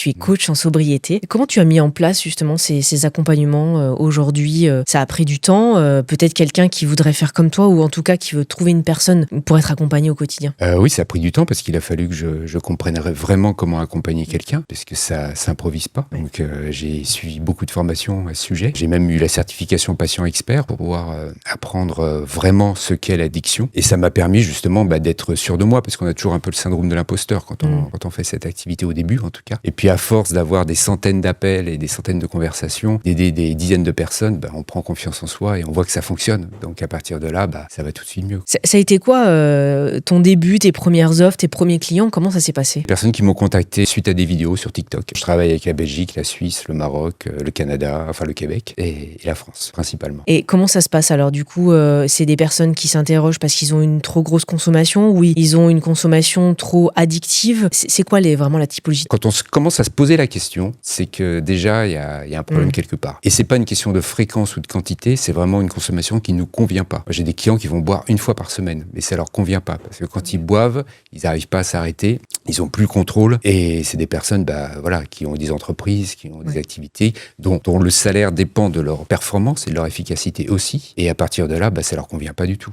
tu es coach en sobriété. Comment tu as mis en place justement ces accompagnements aujourd'hui? Ça a pris du temps, peut-être quelqu'un qui voudrait faire comme toi ou en tout cas qui veut trouver une personne pour être accompagné au quotidien. Oui, ça a pris du temps parce qu'il a fallu que je comprenne vraiment comment accompagner quelqu'un, parce que ça s'improvise pas. Donc j'ai suivi beaucoup de formations à ce sujet. J'ai même eu la certification patient expert pour pouvoir apprendre vraiment ce qu'est l'addiction. Et ça m'a permis justement d'être sûr de moi, parce qu'on a toujours un peu le syndrome de l'imposteur quand on fait cette activité au début en tout cas. Et puis à force d'avoir des centaines d'appels et des centaines de conversations, d'aider des dizaines de personnes, on prend confiance en soi et on voit que ça fonctionne. Donc à partir de là, ça va tout de suite mieux. Ça a été quoi ton début, tes premières offres, tes premiers clients? Comment ça s'est passé? Personnes qui m'ont contacté suite à des vidéos sur TikTok. Je travaille avec la Belgique, la Suisse, le Maroc, le Canada, enfin le Québec et la France principalement. Et comment ça se passe alors du coup? C'est des personnes qui s'interrogent parce qu'ils ont une trop grosse consommation ou ils ont une consommation trop addictive? C'est quoi vraiment la typologie? Quand on commence à se poser la question, c'est que déjà il y a un problème quelque part. Et c'est pas une question de fréquence ou de quantité, c'est vraiment une consommation qui nous convient pas. J'ai des clients qui vont boire une fois par semaine, mais ça leur convient pas parce que quand ils boivent, ils n'arrivent pas à s'arrêter, ils ont plus le contrôle et c'est des personnes qui ont des entreprises, qui ont des activités dont le salaire dépend de leur performance et de leur efficacité aussi. Et à partir de là, ça leur convient pas du tout.